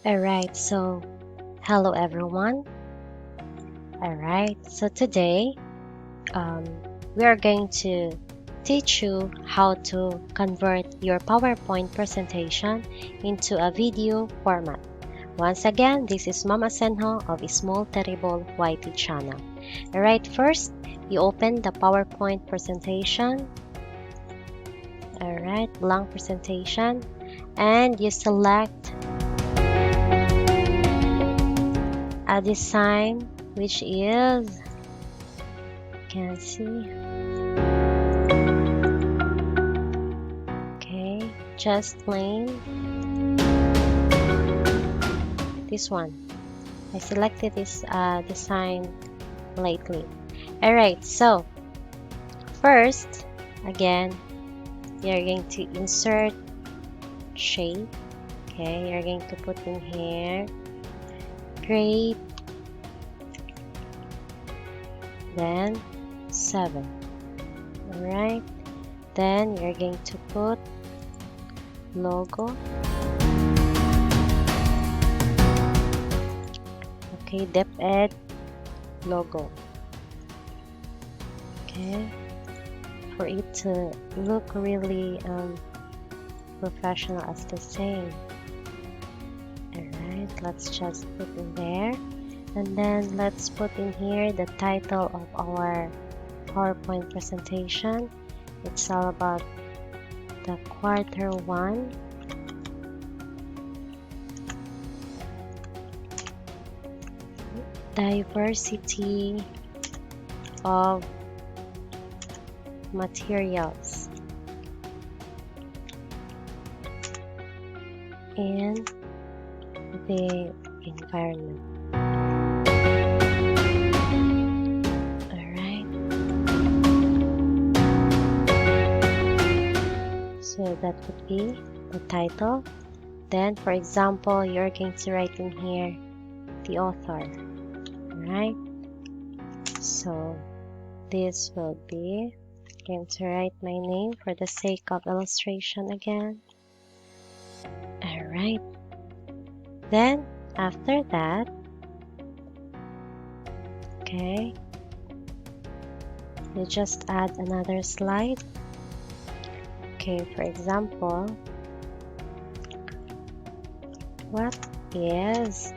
Alright, so hello everyone. Alright, so today um, we are going to teach you how to convert your PowerPoint presentation into a video format. Once again, this is Mama Senho of Small Terrible YT channel. Alright, first you open the PowerPoint presentation. Alright, blank presentation, and you select a design which is, can see, okay, just plain this one. I selected this design lately. Alright, so first, again, you're going to insert shape. Okay, you're going to put in here grade, then 7. Alright, then you're going to put logo. Okay, DepEd logo. Okay, for it to look really professional as the same. Alright, let's just put in there, and then let's put in here the title of our PowerPoint presentation. It's all about the Q1 diversity of materials in the environment. Alright, so that would be the title. Then, for example, you're going to write in here the author. Alright, so this will be, going to write my name for the sake of illustration again. Alright, then after that, okay, you just add another slide. Okay, for example, what is,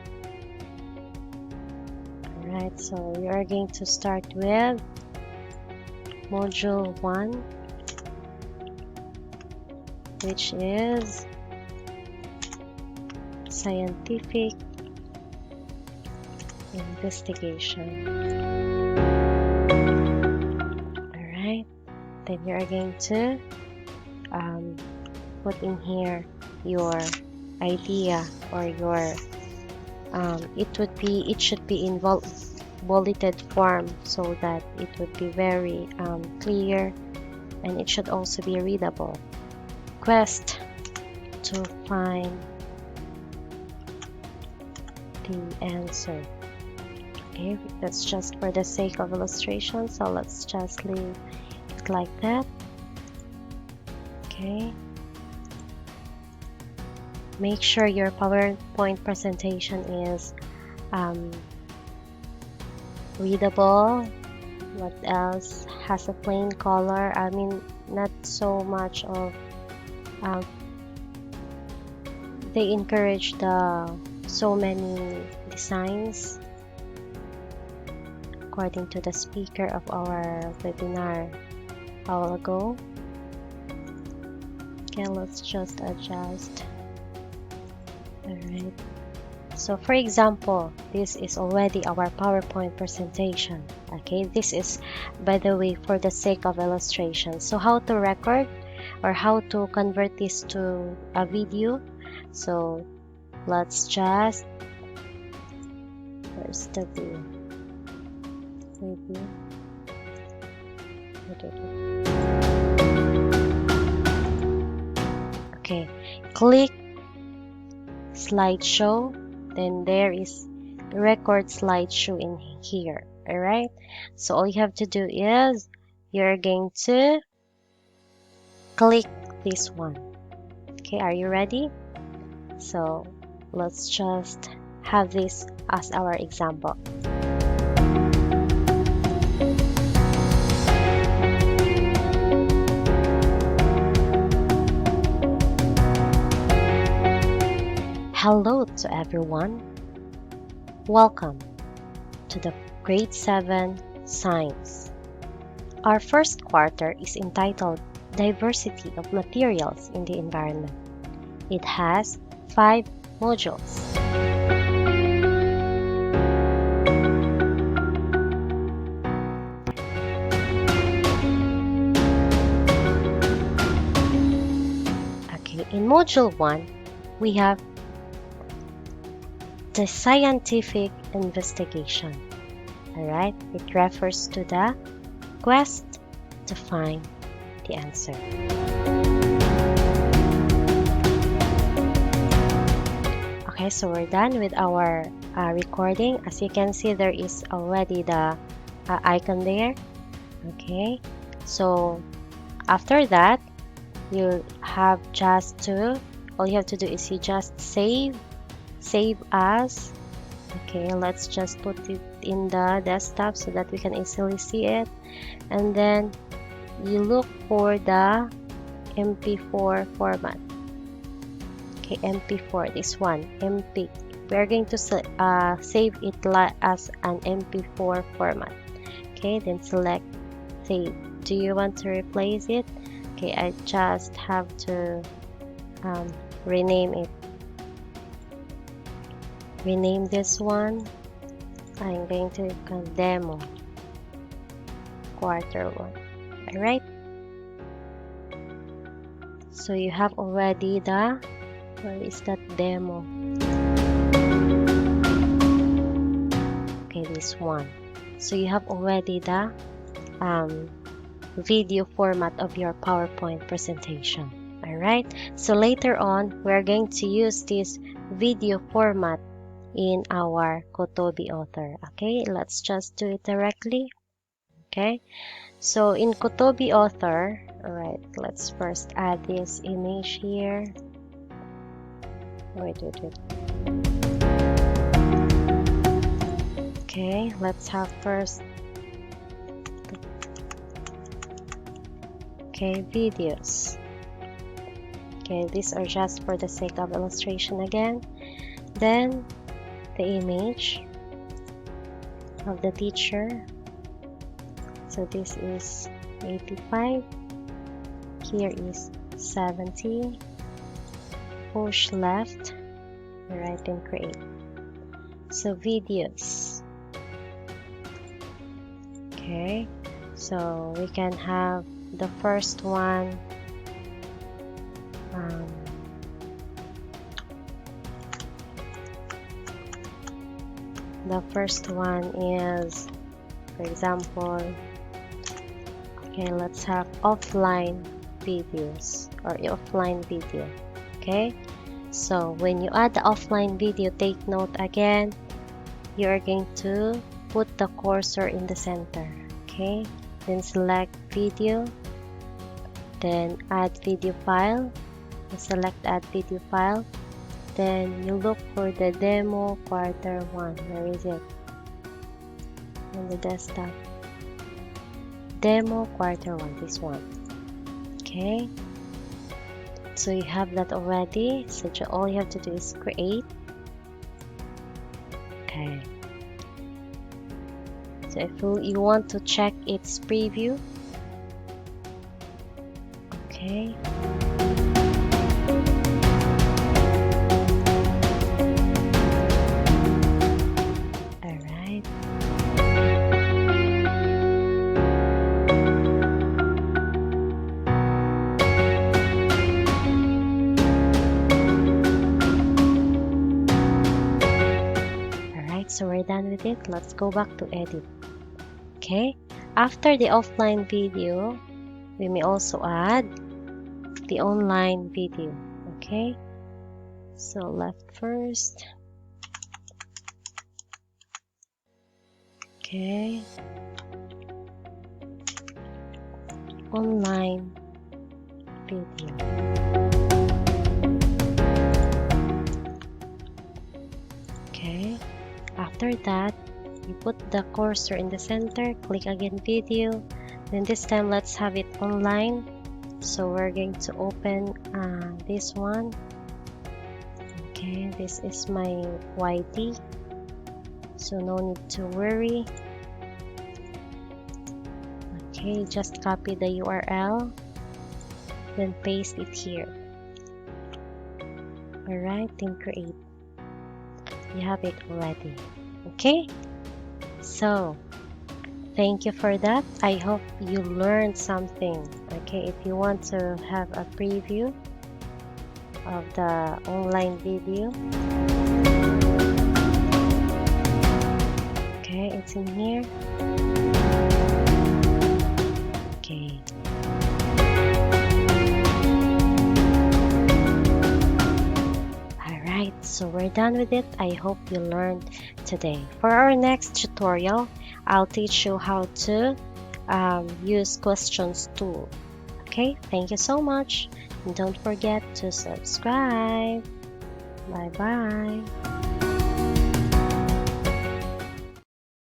alright, so we are going to start with module 1, which is scientific investigation. Alright, then you are going to put in here your idea, or your it should be in bulleted form, so that it would be very clear, and it should also be readable. Quest to find the answer. Okay, that's just for the sake of illustration, so let's just leave it like that. Okay, make sure your PowerPoint presentation is readable. What else? Has a plain color. I mean, not so much of they encourage the so many designs according to the speaker of our webinar a while ago. Okay, let's just adjust. Alright, so for example, this is already our PowerPoint presentation. Okay, this is, by the way, for the sake of illustration. So how to record or how to convert this to a video? So let's just, where's the view? Review. Okay, click slideshow, then there is record slideshow in here. Alright, so all you have to do is you're going to click this one. Okay, are you ready? So let's just have this as our example. Hello to everyone. Welcome to the Grade 7 Science. Our first quarter is entitled Diversity of Materials in the Environment. It has 5 modules. Okay, in Module 1, we have the scientific investigation. Alright, it refers to the quest to find the answer. Okay, so we're done with our recording. As you can see, there is already the icon there. Okay, so after that, you have just to, all you have to do is you just save as. Okay, let's just put it in the desktop so that we can easily see it, and then you look for the MP4 format. Okay, MP4, this one, MP. We're going to save it as an MP4 format. Okay, then select save. Do you want to replace it? Okay, I just have to rename it. Rename this one. I'm going to demo quarter 1. Alright, so you have already the, where is that demo? Okay, this one. So you have already the video format of your PowerPoint presentation. Alright, so later on we're going to use this video format in our Kotobi Author. Okay, let's just do it directly. Okay, so in Kotobi Author, alright, let's first add this image here. Wait. Okay, let's have first. Okay, videos. Okay, these are just for the sake of illustration again. Then the image of the teacher. So this is 85. Here is 70. Push left, right, and create. So videos. Okay, so we can have the first one. The first one is, for example, okay, let's have offline videos or offline video. Okay, so when you add the offline video, take note again, you are going to put the cursor in the center. Okay, then select video, then add video file, select add video file, then you look for the demo quarter 1. Where is it? On the desktop. Demo quarter 1, this one. Okay, so you have that already, so all you have to do is create. Okay, so if you want to check its preview, okay, alright. So we're done with it. Let's go back to edit. Okay, after the offline video, we may also add the online video. Okay, so left first. Okay, online video. Okay, after that, you put the cursor in the center, click again video, then this time let's have it online. So we're going to open this one. Okay, this is my YT, so no need to worry. Okay, just copy the URL, then paste it here. Alright, then create. You have it already. Okay, so thank you for that. I hope you learned something. Okay, if you want to have a preview of the online video, okay, it's in here. Okay. Alright, so we're done with it. I hope you learned today. For our next tutorial, I'll teach you how to use questions tool. Okay, thank you so much. And don't forget to subscribe. Bye bye.